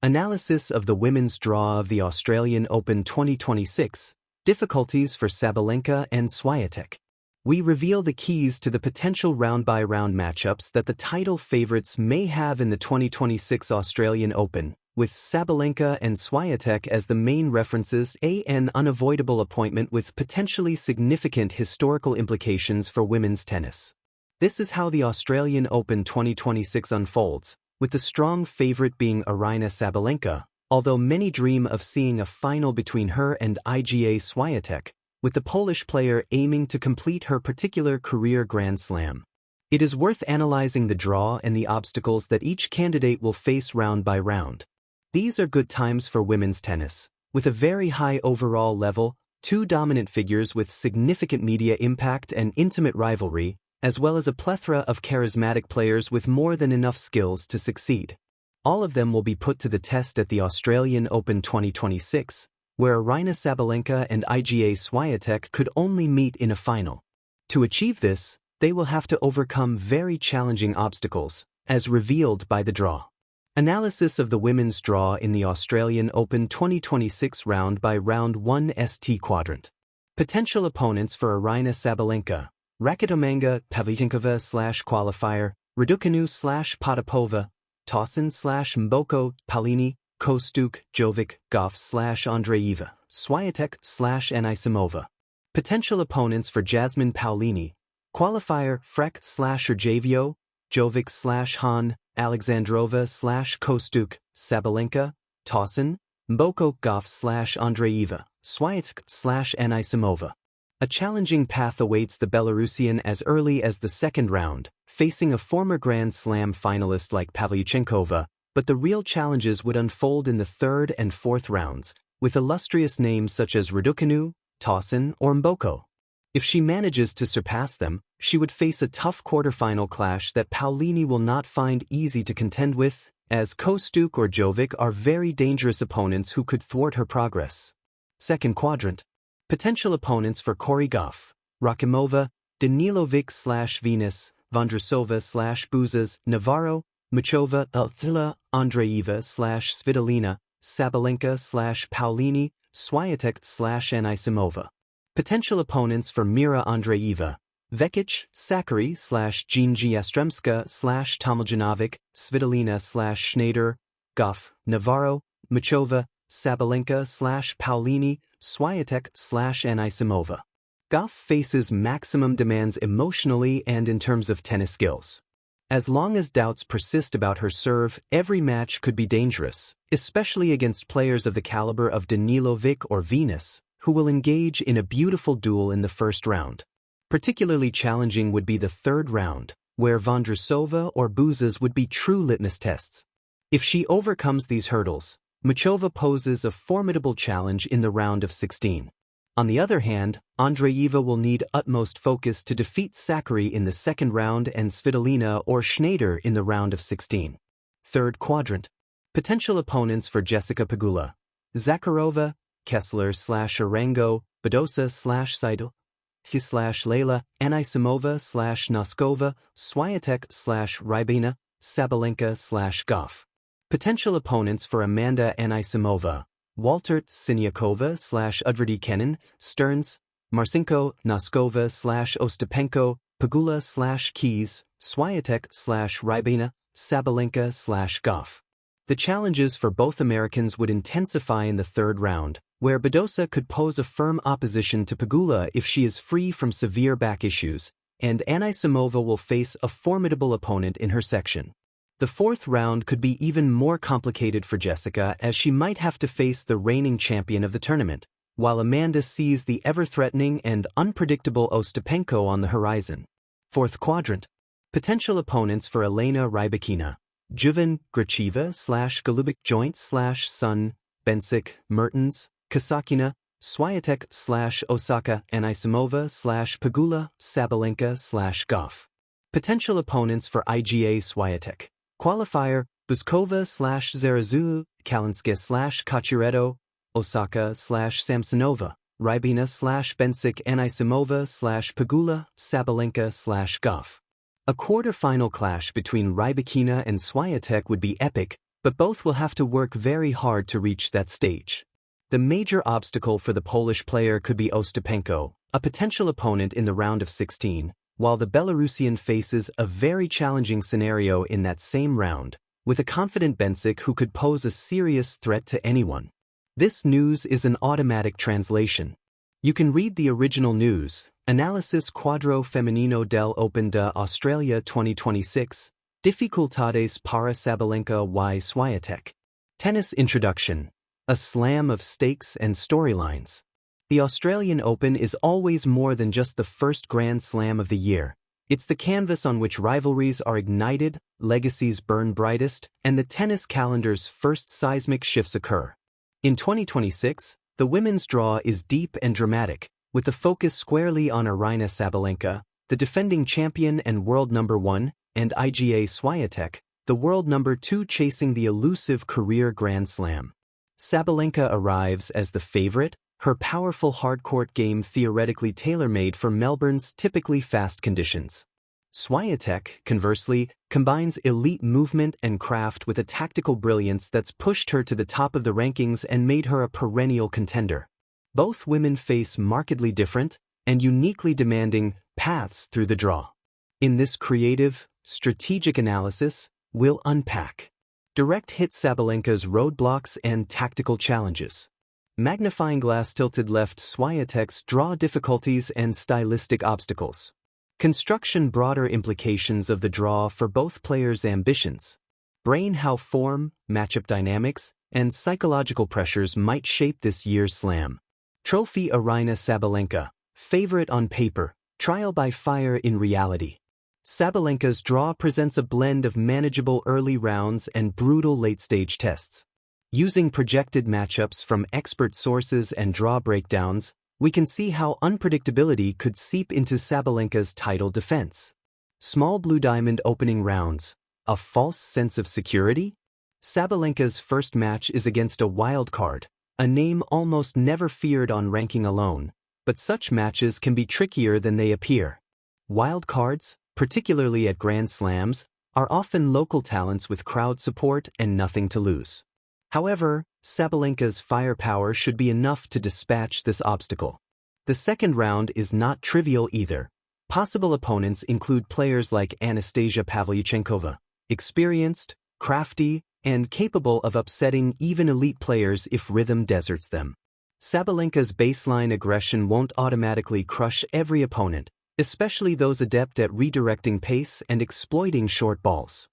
Analysis of the women's draw of the Australian Open 2026, difficulties for Sabalenka and Swiatek. We reveal the keys to the potential round-by-round matchups that the title favorites may have in the 2026 Australian Open, with Sabalenka and Swiatek as the main references. An unavoidable appointment with potentially significant historical implications for women's tennis. This is how the Australian Open 2026 unfolds, with the strong favorite being Aryna Sabalenka, although many dream of seeing a final between her and Iga Swiatek, with the Polish player aiming to complete her particular career Grand Slam. It is worth analyzing the draw and the obstacles that each candidate will face round by round. These are good times for women's tennis, with a very high overall level, two dominant figures with significant media impact and intimate rivalry, as well as a plethora of charismatic players with more than enough skills to succeed. All of them will be put to the test at the Australian Open 2026, where Aryna Sabalenka and Iga Swiatek could only meet in a final. To achieve this, they will have to overcome very challenging obstacles, as revealed by the draw. Analysis of the women's draw in the Australian Open 2026 round by round 1 ST quadrant. Potential opponents for Aryna Sabalenka: Rakitomanga Pavlyuchenkova/qualifier, Raducanu/Potapova, Tauson/Mboko, Paulini, Kostuk, Jovic, Goff/Andreeva, Swiatek/Anisimova. Potential opponents for Jasmine Paulini: qualifier Frek/Urjavio, Jovic/Han, Alexandrova/Kostuk, Sabalenka, Tauson, Mboko, Goff/Andreeva, Swiatek/Anisimova. A challenging path awaits the Belarusian as early as the second round, facing a former Grand Slam finalist like Pavlyuchenkova, but the real challenges would unfold in the third and fourth rounds, with illustrious names such as Raducanu, Tauson, or Mboko. If she manages to surpass them, she would face a tough quarterfinal clash that Paulini will not find easy to contend with, as Kostuk or Jovic are very dangerous opponents who could thwart her progress. Second quadrant. Potential opponents for Cory Goff: Rakimova, Danilovic/Venus, Vondrousova/Buzas, Navarro, Machova, Altila, Andreeva/Svitolina, Sabalenka/Paulini, Swiatek/Anisimova. Potential opponents for Mira Andreeva: Vekic, Sakari/Jean Yastremska/Tomiljanovic, Svitolina/Schneider, Goff, Navarro, Machova, Sabalenka/Paulini, Swiatek/Anisimova. Goff faces maximum demands emotionally and in terms of tennis skills. As long as doubts persist about her serve, every match could be dangerous, especially against players of the caliber of Danilovic or Venus, who will engage in a beautiful duel in the first round. Particularly challenging would be the third round, where Vondrousova or Buzas would be true litmus tests. If she overcomes these hurdles, Machova poses a formidable challenge in the round of 16. On the other hand, Andreeva will need utmost focus to defeat Sakari in the second round and Svitolina or Schneider in the round of 16. Third quadrant. Potential opponents for Jessica Pegula: Zakharova, Kessler/Arango, Badosa/Seidel, Leila, Anisimova/Noskova, Swiatek/Rybina, Sabalenka/Goff. Potential opponents for Amanda Anisimova: Waltert Siniakova/Udvardy Kenin, Stearns, Marcinko, Noskova/Ostapenko, Pegula/Keys, Swiatek/Rybina, Sabalenka/Goff. The challenges for both Americans would intensify in the third round, where Badosa could pose a firm opposition to Pegula if she is free from severe back issues, and Anisimova will face a formidable opponent in her section. The fourth round could be even more complicated for Jessica, as she might have to face the reigning champion of the tournament, while Amanda sees the ever-threatening and unpredictable Ostapenko on the horizon. Fourth quadrant. Potential opponents for Elena Rybakina: Juvan, Gracheva/Golubik, Joint/Sun, Bensic, Mertens, Kasakina, Swiatek/Osaka, Anisimova/Pegula, Sabalenka/Goff. Potential opponents for Iga Swiatek: qualifier Buskova/Zarazu, Kalinska/Kachiretto, Osaka/Samsonova, Rybina/Bensic, Anisimova/Pegula, Sabalenka/Goff. A quarter-final clash between Rybakina and Swiatek would be epic, but both will have to work very hard to reach that stage. The major obstacle for the Polish player could be Ostapenko, a potential opponent in the round of 16, while the Belarusian faces a very challenging scenario in that same round, with a confident Bencic who could pose a serious threat to anyone. This news is an automatic translation. You can read the original news, Analysis Quadro Femenino del Open de Australia 2026, Dificultades para Sabalenka y Swiatek. Tennis Introduction. A slam of stakes and storylines. The Australian Open is always more than just the first Grand Slam of the year. It's the canvas on which rivalries are ignited, legacies burn brightest, and the tennis calendar's first seismic shifts occur. In 2026, the women's draw is deep and dramatic, with the focus squarely on Aryna Sabalenka, the defending champion and world number 1, and Iga Swiatek, the world number 2 chasing the elusive career Grand Slam. Sabalenka arrives as the favorite, her powerful hardcourt game theoretically tailor-made for Melbourne's typically fast conditions. Swiatek, conversely, combines elite movement and craft with a tactical brilliance that's pushed her to the top of the rankings and made her a perennial contender. Both women face markedly different and uniquely demanding paths through the draw. In this creative, strategic analysis, we'll unpack direct hit Sabalenka's roadblocks and tactical challenges. Magnifying glass tilted left Swiatek's draw difficulties and stylistic obstacles. Construction broader implications of the draw for both players' ambitions. Brain how form, matchup dynamics, and psychological pressures might shape this year's slam. Trophy Aryna Sabalenka, favorite on paper, trial by fire in reality. Sabalenka's draw presents a blend of manageable early rounds and brutal late-stage tests. Using projected matchups from expert sources and draw breakdowns, we can see how unpredictability could seep into Sabalenka's title defense. Small blue diamond opening rounds, a false sense of security? Sabalenka's first match is against a wildcard, a name almost never feared on ranking alone, but such matches can be trickier than they appear. Wildcards, particularly at Grand Slams, are often local talents with crowd support and nothing to lose. However, Sabalenka's firepower should be enough to dispatch this obstacle. The second round is not trivial either. Possible opponents include players like Anastasia Pavlyuchenkova, experienced, crafty, and capable of upsetting even elite players if rhythm deserts them. Sabalenka's baseline aggression won't automatically crush every opponent, especially those adept at redirecting pace and exploiting short balls.